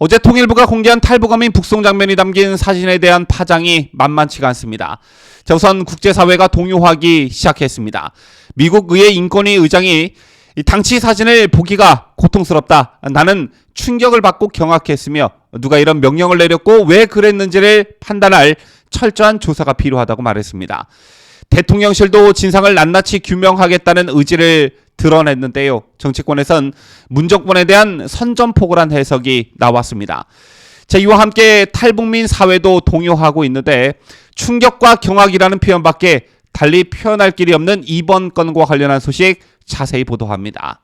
어제 통일부가 공개한 탈북어민 북송 장면이 담긴 사진에 대한 파장이 만만치가 않습니다. 자, 우선 국제사회가 동요하기 시작했습니다. 미국 의회 인권위 의장이 당시 사진을 보기가 고통스럽다. 나는 충격을 받고 경악했으며 누가 이런 명령을 내렸고 왜 그랬는지를 판단할 철저한 조사가 필요하다고 말했습니다. 대통령실도 진상을 낱낱이 규명하겠다는 의지를 드러냈는데요. 정치권에선 문 정권에 대한 선전포고란 해석이 나왔습니다. 자, 이와 함께 탈북민 사회도 동요하고 있는데 충격과 경악이라는 표현밖에 달리 표현할 길이 없는 이번 건과 관련한 소식 자세히 보도합니다.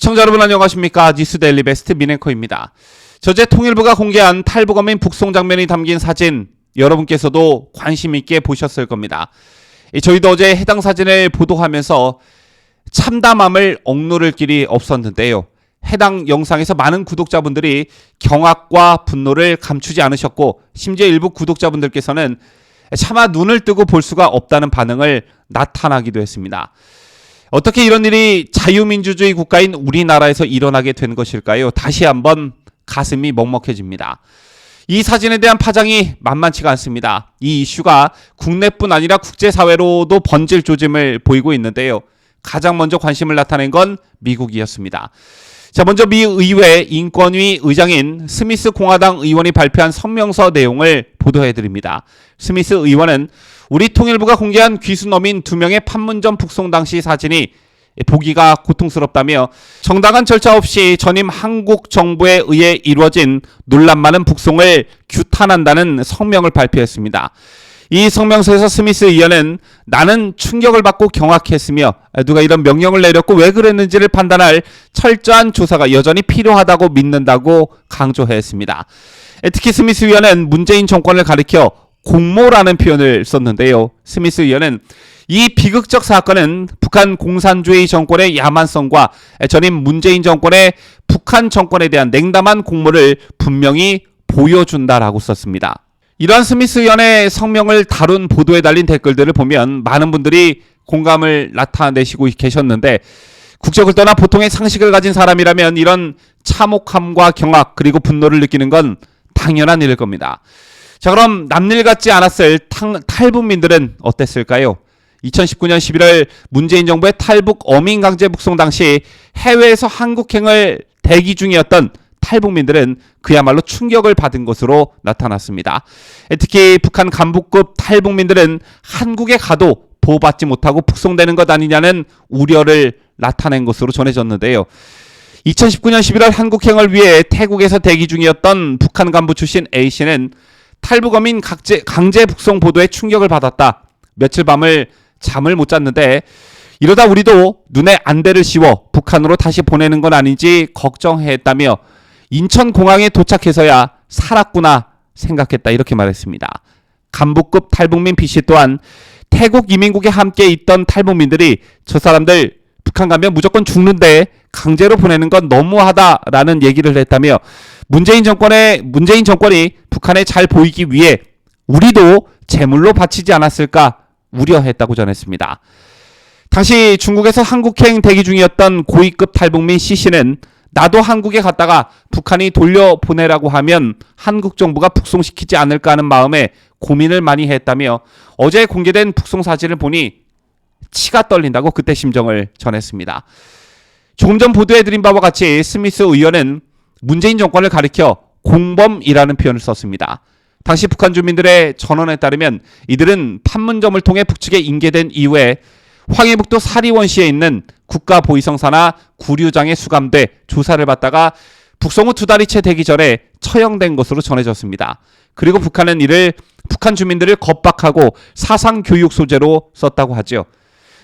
시청자 여러분 안녕하십니까? 뉴스데일리 베스트 민앵커입니다. 어제 통일부가 공개한 탈북어민 북송 장면이 담긴 사진 여러분께서도 관심 있게 보셨을 겁니다. 저희도 어제 해당 사진을 보도하면서 참담함을 억누를 길이 없었는데요. 해당 영상에서 많은 구독자분들이 경악과 분노를 감추지 않으셨고 심지어 일부 구독자분들께서는 차마 눈을 뜨고 볼 수가 없다는 반응을 나타나기도 했습니다. 어떻게 이런 일이 자유민주주의 국가인 우리나라에서 일어나게 된 것일까요? 다시 한번 가슴이 먹먹해집니다. 이 사진에 대한 파장이 만만치가 않습니다. 이 이슈가 국내뿐 아니라 국제사회로도 번질 조짐을 보이고 있는데요. 가장 먼저 관심을 나타낸 건 미국이었습니다. 자, 먼저 미 의회 인권위 의장인 스미스 공화당 의원이 발표한 성명서 내용을 보도해드립니다. 스미스 의원은 우리 통일부가 공개한 귀순어민 2명의 판문점 북송 당시 사진이 보기가 고통스럽다며 정당한 절차 없이 전임 한국 정부에 의해 이루어진 논란 많은 북송을 규탄한다는 성명을 발표했습니다. 이 성명서에서 스미스 의원은 나는 충격을 받고 경악했으며 누가 이런 명령을 내렸고 왜 그랬는지를 판단할 철저한 조사가 여전히 필요하다고 믿는다고 강조했습니다. 특히 스미스 의원은 문재인 정권을 가리켜 공모라는 표현을 썼는데요. 스미스 의원은 이 비극적 사건은 북한 공산주의 정권의 야만성과 전임 문재인 정권의 북한 정권에 대한 냉담한 공모를 분명히 보여준다라고 썼습니다. 이러한 스미스 의원의 성명을 다룬 보도에 달린 댓글들을 보면 많은 분들이 공감을 나타내시고 계셨는데 국적을 떠나 보통의 상식을 가진 사람이라면 이런 참혹함과 경악 그리고 분노를 느끼는 건 당연한 일일 겁니다. 자, 그럼 남일 같지 않았을 탈북민들은 어땠을까요? 2019년 11월 문재인 정부의 탈북 어민 강제 북송 당시 해외에서 한국행을 대기 중이었던 탈북민들은 그야말로 충격을 받은 것으로 나타났습니다. 특히 북한 간부급 탈북민들은 한국에 가도 보호받지 못하고 북송되는 것 아니냐는 우려를 나타낸 것으로 전해졌는데요. 2019년 11월 한국행을 위해 태국에서 대기 중이었던 북한 간부 출신 A씨는 탈북어민 강제 북송 보도에 충격을 받았다. 며칠 밤을 잠을 못 잤는데 이러다 우리도 눈에 안대를 씌워 북한으로 다시 보내는 건 아닌지 걱정했다며 인천공항에 도착해서야 살았구나 생각했다 이렇게 말했습니다. 간부급 탈북민 B씨 또한 태국 이민국에 함께 있던 탈북민들이 저 사람들 북한 가면 무조건 죽는데 강제로 보내는 건 너무하다라는 얘기를 했다며 문재인 정권이 북한에 잘 보이기 위해 우리도 제물로 바치지 않았을까 우려했다고 전했습니다. 당시 중국에서 한국행 대기 중이었던 고위급 탈북민 C씨는 나도 한국에 갔다가 북한이 돌려보내라고 하면 한국 정부가 북송시키지 않을까 하는 마음에 고민을 많이 했다며 어제 공개된 북송 사진을 보니 치가 떨린다고 그때 심정을 전했습니다. 조금 전 보도해드린 바와 같이 스미스 의원은 문재인 정권을 가리켜 공범이라는 표현을 썼습니다. 당시 북한 주민들의 전언에 따르면 이들은 판문점을 통해 북측에 인계된 이후에 황해북도 사리원시에 있는 국가보위성사나 구류장에 수감돼 조사를 받다가 북송 후 2달이 채 되기 전에 처형된 것으로 전해졌습니다. 그리고 북한은 이를 북한 주민들을 겁박하고 사상교육 소재로 썼다고 하죠.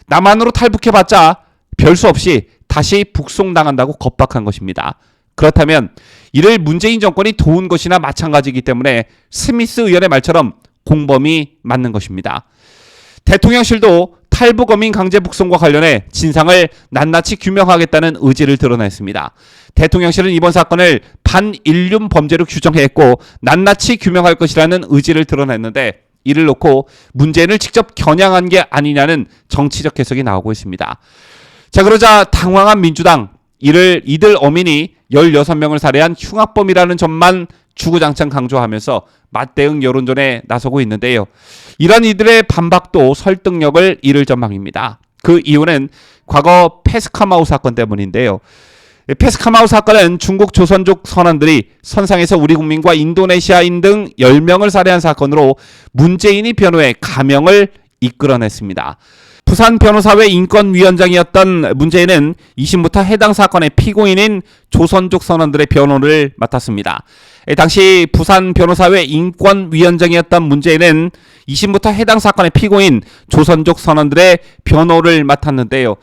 남한으로 탈북해봤자 별수 없이 다시 북송당한다고 겁박한 것입니다. 그렇다면 이를 문재인 정권이 도운 것이나 마찬가지이기 때문에 스미스 의원의 말처럼 공범이 맞는 것입니다. 대통령실도 탈북어민 강제 북송과 관련해 진상을 낱낱이 규명하겠다는 의지를 드러냈습니다. 대통령실은 이번 사건을 반인륜 범죄로 규정했고 낱낱이 규명할 것이라는 의지를 드러냈는데 이를 놓고 문재인을 직접 겨냥한 게 아니냐는 정치적 해석이 나오고 있습니다. 자, 그러자 당황한 민주당, 이들 어민이 16명을 살해한 흉악범이라는 점만 주구장창 강조하면서 맞대응 여론전에 나서고 있는데요. 이런 이들의 반박도 설득력을 잃을 전망입니다. 그 이유는 과거 페스카마우 사건 때문인데요. 페스카마우 사건은 중국 조선족 선원들이 선상에서 우리 국민과 인도네시아인 등 10명을 살해한 사건으로 문재인이 변호해 감형을 이끌어냈습니다. 부산 변호사회 인권위원장이었던 문재인은 2심부터 해당 사건의 피고인인 조선족 선원들의 변호를 맡았습니다. 당시 부산 변호사회 인권위원장이었던 문재인은 2심부터 해당 사건의 피고인 조선족 선원들의 변호를 맡았는데요.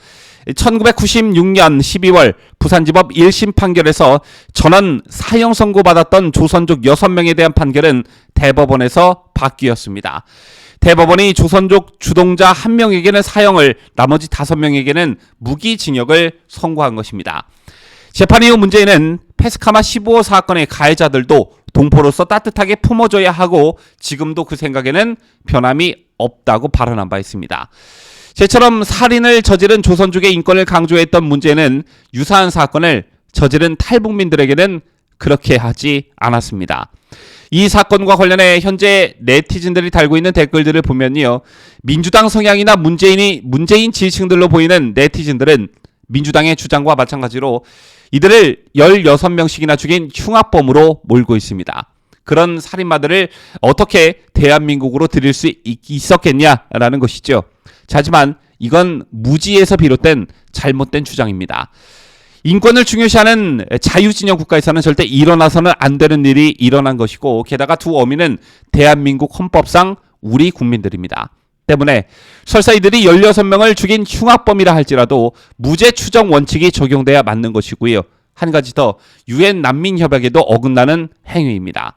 1996년 12월 부산지법 1심 판결에서 전원 사형 선고받았던 조선족 6명에 대한 판결은 대법원에서 바뀌었습니다. 대법원이 조선족 주동자 1명에게는 사형을, 나머지 5명에게는 무기징역을 선고한 것입니다. 재판 이후 문재인은 페스카마 15호 사건의 가해자들도 동포로서 따뜻하게 품어줘야 하고 지금도 그 생각에는 변함이 없다고 발언한 바 있습니다. 제처럼 살인을 저지른 조선족의 인권을 강조했던 문재인은 유사한 사건을 저지른 탈북민들에게는 그렇게 하지 않았습니다. 이 사건과 관련해 현재 네티즌들이 달고 있는 댓글들을 보면요, 민주당 성향이나 문재인 지지층들로 보이는 네티즌들은 민주당의 주장과 마찬가지로 이들을 16명씩이나 죽인 흉악범으로 몰고 있습니다. 그런 살인마들을 어떻게 대한민국으로 들일 수 있었겠냐라는 것이죠. 하지만 이건 무지에서 비롯된 잘못된 주장입니다. 인권을 중요시하는 자유진영 국가에서는 절대 일어나서는 안 되는 일이 일어난 것이고, 게다가 두 어민은 대한민국 헌법상 우리 국민들입니다. 때문에 설사 이들이 16명을 죽인 흉악범이라 할지라도 무죄 추정 원칙이 적용돼야 맞는 것이고요. 한 가지 더, UN 난민협약에도 어긋나는 행위입니다.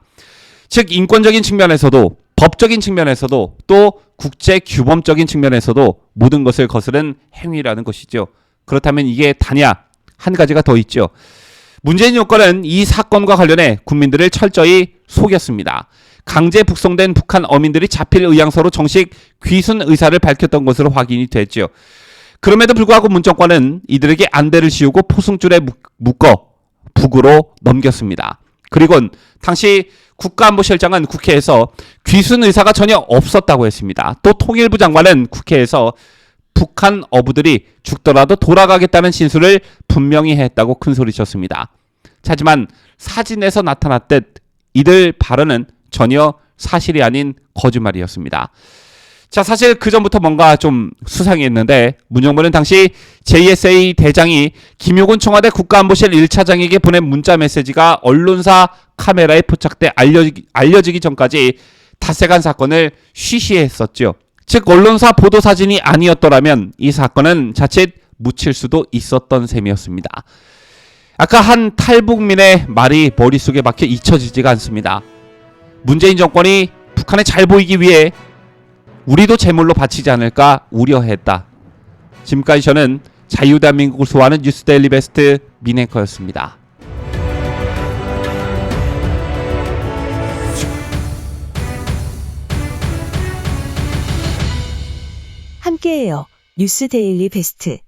즉 인권적인 측면에서도, 법적인 측면에서도, 또 국제 규범적인 측면에서도 모든 것을 거스른 행위라는 것이죠. 그렇다면 이게 다냐? 한 가지가 더 있죠. 문재인 정권은 이 사건과 관련해 국민들을 철저히 속였습니다. 강제 북송된 북한 어민들이 잡힐 의향서로 정식 귀순 의사를 밝혔던 것으로 확인이 됐죠. 그럼에도 불구하고 문 정권은 이들에게 안대를 씌우고 포승줄에 묶어 북으로 넘겼습니다. 그리고는 당시 국가안보실장은 국회에서 귀순 의사가 전혀 없었다고 했습니다. 또 통일부 장관은 국회에서 북한 어부들이 죽더라도 돌아가겠다는 진술을 분명히 했다고 큰소리쳤습니다. 하지만 사진에서 나타났듯 이들 발언은 전혀 사실이 아닌 거짓말이었습니다. 자, 사실 그 전부터 뭔가 좀 수상했는데 문 정부는 당시 JSA 대장이 김용훈 청와대 국가안보실 1차장에게 보낸 문자 메시지가 언론사 카메라에 포착돼 알려지기 전까지 닷새간 사건을 쉬쉬했었죠. 즉 언론사 보도 사진이 아니었더라면 이 사건은 자칫 묻힐 수도 있었던 셈이었습니다. 아까 한 탈북민의 말이 머릿속에 박혀 잊혀지지가 않습니다. 문재인 정권이 북한에 잘 보이기 위해 우리도 제물로 바치지 않을까 우려했다. 지금까지 저는 자유대한민국을 소화하는 뉴스데일리 베스트 민앵커였습니다. 함께해요. 뉴스데일리 베스트.